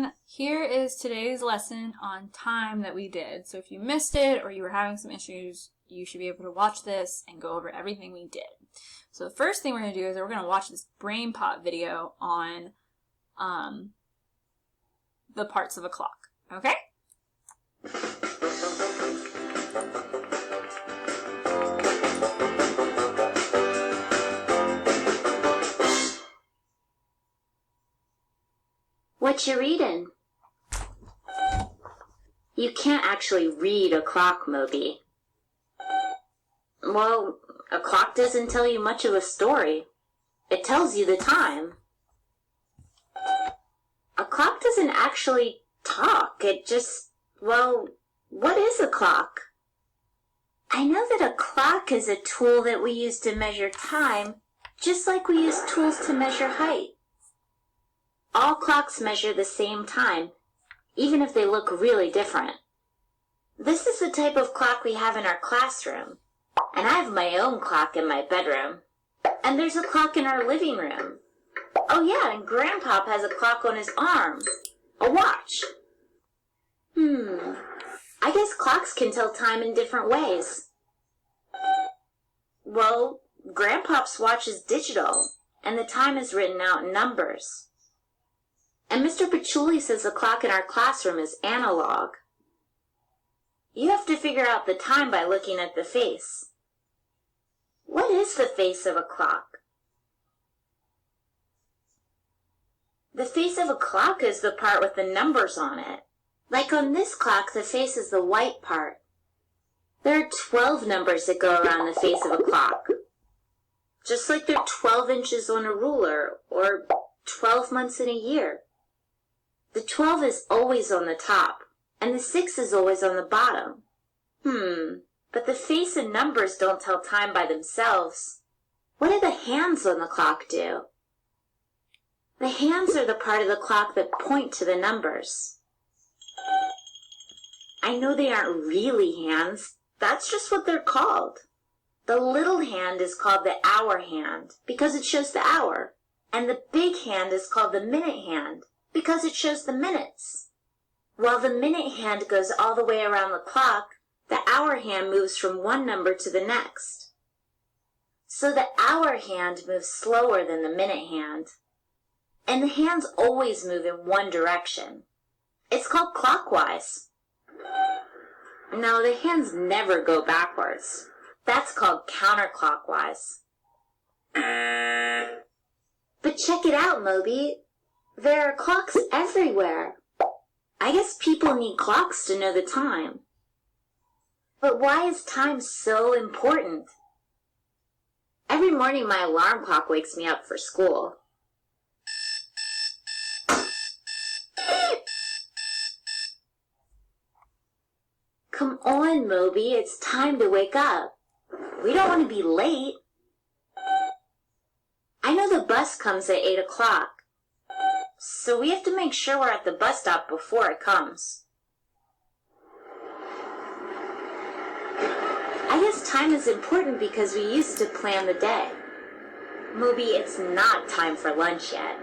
everyone. Here is today's lesson on time that we did. So if you missed it or you were having some issues, you should be able to watch this and go over everything we did. So the first thing we're going to do is we're going to watch this BrainPop video on the parts of a clock. Okay? What you reading? You can't actually read a clock, Moby. Well, a clock doesn't tell you much of a story. It tells you the time. A clock doesn't actually talk. It just, well, what is a clock? I know that a clock is a tool that we use to measure time, just like we use tools to measure height. All clocks measure the same time, even if they look really different. This is the type of clock we have in our classroom, and I have my own clock in my bedroom. And there's a clock in our living room. Oh yeah, and Grandpop has a clock on his arm. A watch. I guess clocks can tell time in different ways. Well, Grandpop's watch is digital, and the time is written out in numbers. And Mr. Patchouli says the clock in our classroom is analog. You have to figure out the time by looking at the face. What is the face of a clock? The face of a clock is the part with the numbers on it. Like on this clock, the face is the white part. There are 12 numbers that go around the face of a clock. Just like there are 12 inches on a ruler, or 12 months in a year. The 12 is always on the top, and the 6 is always on the bottom. But the face and numbers don't tell time by themselves. What do the hands on the clock do? The hands are the part of the clock that point to the numbers. I know they aren't really hands. That's just what they're called. The little hand is called the hour hand because it shows the hour, and the big hand is called the minute hand because it shows the minutes. While the minute hand goes all the way around the clock, the hour hand moves from one number to the next. So the hour hand moves slower than the minute hand. And the hands always move in one direction. It's called clockwise. No, the hands never go backwards. That's called counterclockwise. But check it out, Moby. There are clocks everywhere. I guess people need clocks to know the time. But why is time so important? Every morning my alarm clock wakes me up for school. Come on, Moby, it's time to wake up. We don't want to be late. I know the bus comes at 8 o'clock. So we have to make sure we're at the bus stop before it comes. I guess time is important because we use it to plan the day. Moby, it's not time for lunch yet.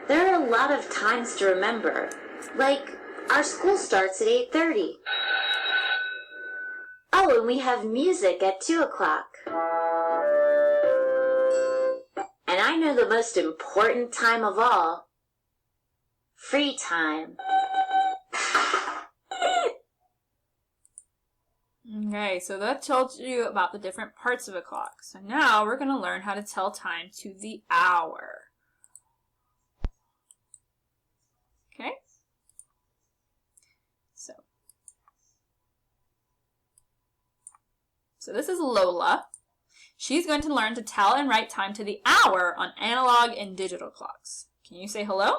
There are a lot of times to remember, like our school starts at 8:30. Oh, and we have music at 2 o'clock. And I know the most important time of all. Free time. Okay, so that told you about the different parts of a clock. So now we're going to learn how to tell time to the hour. Okay? So this is Lola. She's going to learn to tell and write time to the hour on analog and digital clocks. Can you say hello?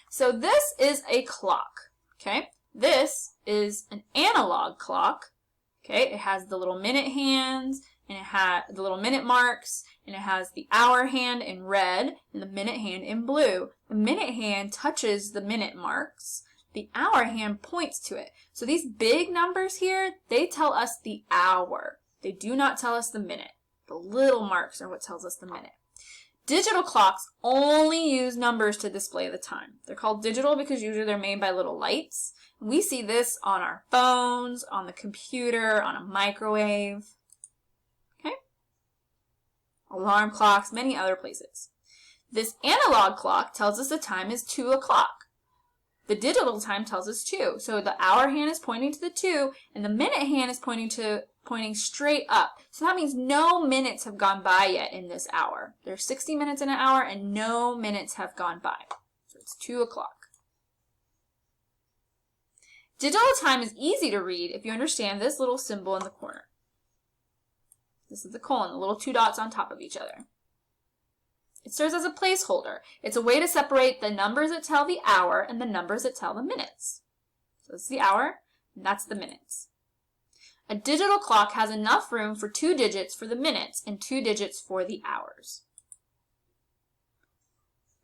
So this is a clock, okay? This is an analog clock, okay? It has the little minute hands, and it has the little minute marks, and it has the hour hand in red and the minute hand in blue. The minute hand touches the minute marks. The hour hand points to it. So these big numbers here, they tell us the hour. They do not tell us the minute. The little marks are what tells us the minute. Digital clocks only use numbers to display the time. They're called digital because usually they're made by little lights. We see this on our phones, on the computer, on a microwave. Okay? Alarm clocks, many other places. This analog clock tells us the time is 2 o'clock. The digital time tells us 2. So the hour hand is pointing to the 2, and the minute hand is pointing straight up. So that means no minutes have gone by yet in this hour. There's 60 minutes in an hour, and no minutes have gone by. So it's 2 o'clock. Digital time is easy to read if you understand this little symbol in the corner. This is the colon, the little 2 dots on top of each other. It serves as a placeholder. It's a way to separate the numbers that tell the hour and the numbers that tell the minutes. So this is the hour, and that's the minutes. A digital clock has enough room for 2 digits for the minutes and 2 digits for the hours.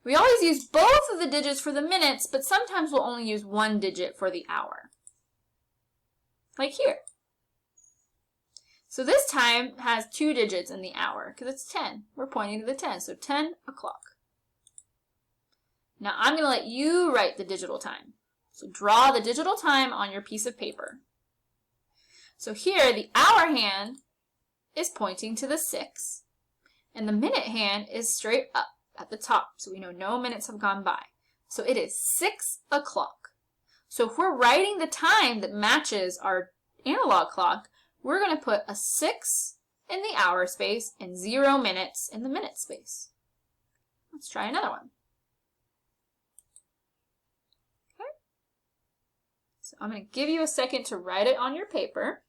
We always use both of the digits for the minutes, but sometimes we'll only use 1 digit for the hour. Like here. So this time has 2 digits in the hour because it's 10. We're pointing to the 10, so 10 o'clock. Now I'm going to let you write the digital time. So draw the digital time on your piece of paper. So here the hour hand is pointing to the 6, and the minute hand is straight up at the top, so we know no minutes have gone by. So it is 6 o'clock. So if we're writing the time that matches our analog clock, we're going to put a 6 in the hour space and 0 minutes in the minute space. Let's try another one. Okay. So I'm going to give you a second to write it on your paper.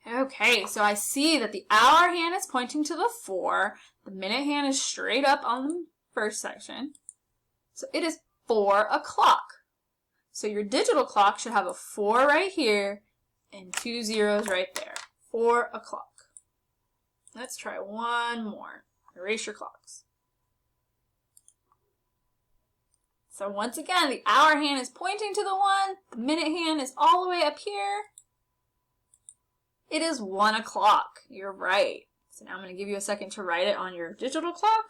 Okay, so I see that the hour hand is pointing to the 4. The minute hand is straight up on the first section. So it is 4 o'clock. So your digital clock should have a 4 right here and 2 zeros right there. 4 o'clock. Let's try one more. Erase your clocks. So once again, the hour hand is pointing to the 1. The minute hand is all the way up here. It is 1 o'clock. You're right. So now I'm going to give you a second to write it on your digital clock.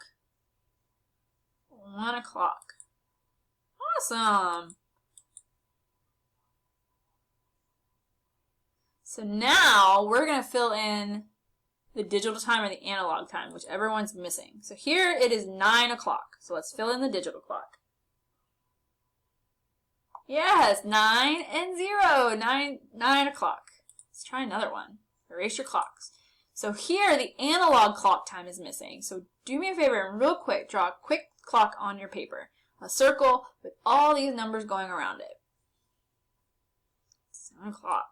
1 o'clock. Awesome. So now we're going to fill in the digital time or the analog time, whichever one's missing. So here it is 9 o'clock. So let's fill in the digital clock. Yes, 9 and 0. 9 o'clock. Let's try another one. Erase your clocks. So here the analog clock time is missing. So do me a favor and real quick, draw a quick clock on your paper. A circle with all these numbers going around it. 7 o'clock.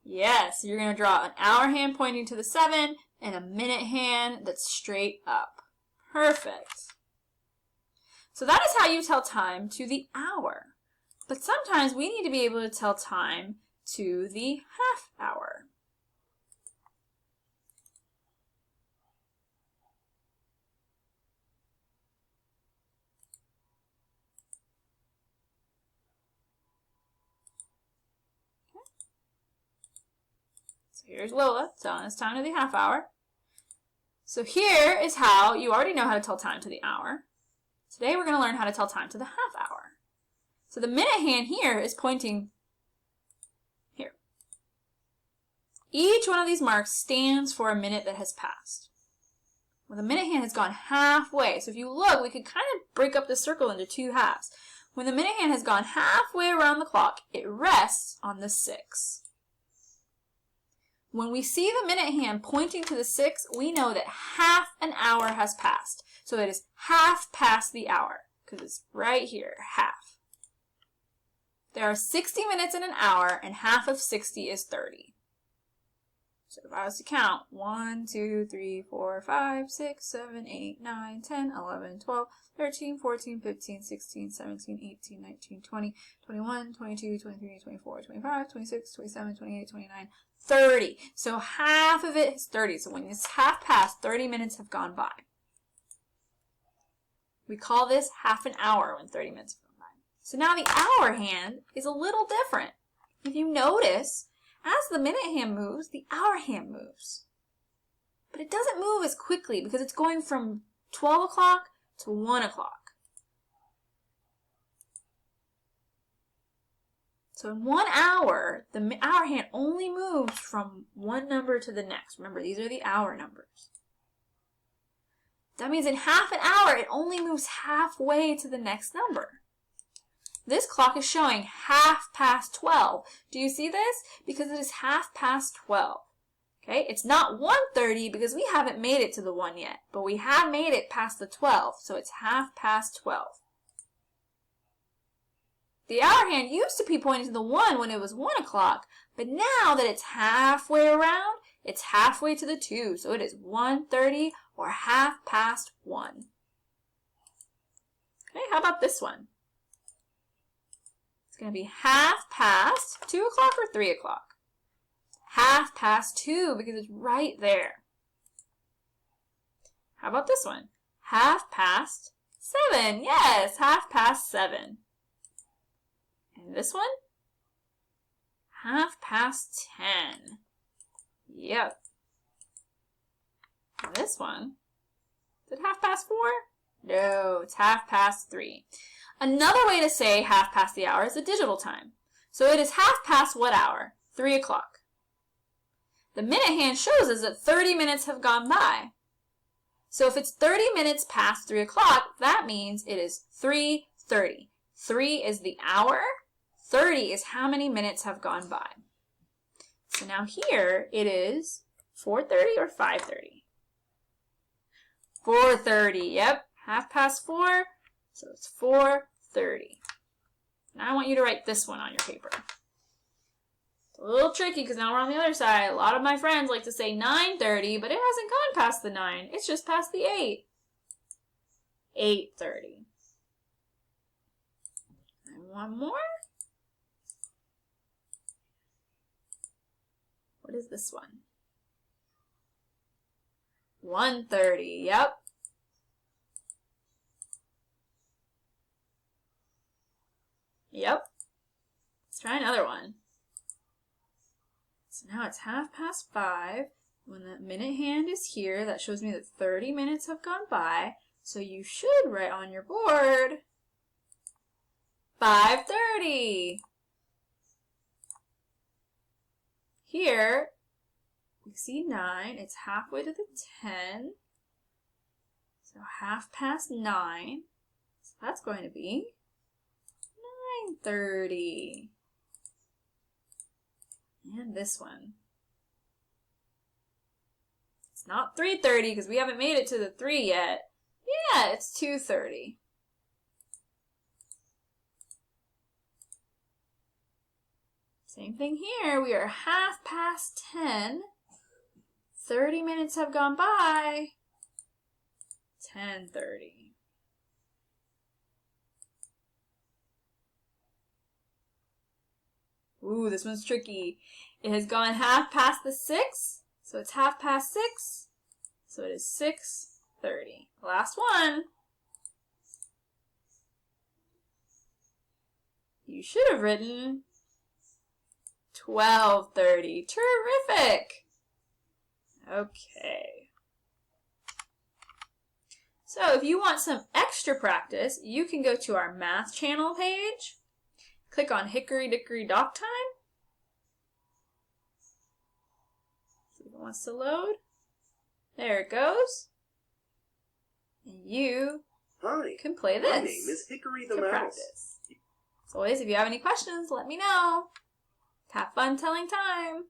Yes, you're going to draw an hour hand pointing to the 7 and a minute hand that's straight up. Perfect. So that is how you tell time to the hour. But sometimes we need to be able to tell time to the half hour. Okay. So here's Lola telling us time to the half hour. So here is how you already know how to tell time to the hour. Today we're going to learn how to tell time to the half hour. So the minute hand here is pointing here. Each one of these marks stands for a minute that has passed. Well, the minute hand has gone halfway. So if you look, we could kind of break up the circle into 2 halves. When the minute hand has gone halfway around the clock, it rests on the 6. When we see the minute hand pointing to the 6, we know that half an hour has passed. So it is half past the hour, because it's right here, half. There are 60 minutes in an hour, and half of 60 is 30. So if I was to count, 1, 2, 3, 4, 5, 6, 7, 8, 9, 10, 11, 12, 13, 14, 15, 16, 17, 18, 19, 20, 21, 22, 23, 24, 25, 26, 27, 28, 29, 30. So half of it is 30. So when it's half past, 30 minutes have gone by. We call this half an hour when 30 minutes have gone by. So now the hour hand is a little different. If you notice, as the minute hand moves, the hour hand moves. But it doesn't move as quickly because it's going from 12 o'clock to 1 o'clock. So in 1 hour, the hour hand only moves from one number to the next. Remember, these are the hour numbers. That means in half an hour, it only moves halfway to the next number. This clock is showing 12:30. Do you see this? Because it is 12:30. Okay, it's not 1:30 because we haven't made it to the 1 yet, but we have made it past the 12, so it's 12:30. The hour hand used to be pointing to the 1 when it was 1 o'clock, but now that it's halfway around, it's halfway to the 2, so it is 1:30 or 1:30. Okay, how about this one? It's going to be 2:30 o'clock or 3 o'clock? 2:30 because it's right there. How about this one? 7:30. Yes, 7:30. And this one? 10:30. Yep. And this one? Is it 4:30? No, it's 3:30. Another way to say half past the hour is the digital time. So it is half past what hour? 3 o'clock. The minute hand shows us that 30 minutes have gone by. So if it's 30 minutes past 3 o'clock, that means it is 3:30. 3 is the hour. 30 is how many minutes have gone by. So now here it is 4:30 or 5:30? 4:30, yep. 4:30, so it's 4:30. Now I want you to write this one on your paper. It's a little tricky because now we're on the other side. A lot of my friends like to say 9:30, but it hasn't gone past the 9. It's just past the 8. 8:30. And one more. What is this one? 1:30, yep. Yep. Let's try another one. So now it's 5:30. When the minute hand is here, that shows me that 30 minutes have gone by. So you should write on your board 5:30. Here, we see 9. It's halfway to the 10. So 9:30. So that's going to be 9:30. And this one. It's not 3:30 because we haven't made it to the 3 yet. Yeah, it's 2:30. Same thing here. We are 10:30. 30 minutes have gone by. 10:30. Ooh, this one's tricky. It has gone 6:30, so it's 6:30. So it is 6:30. Last one. You should have written 12:30. Terrific! Okay. So if you want some extra practice, you can go to our math channel page. Click on Hickory Dickory Dock Time. See if it wants to load. There it goes. And you can play this. My name is Hickory the Mouse. Practice. As always, if you have any questions, let me know. Have fun telling time.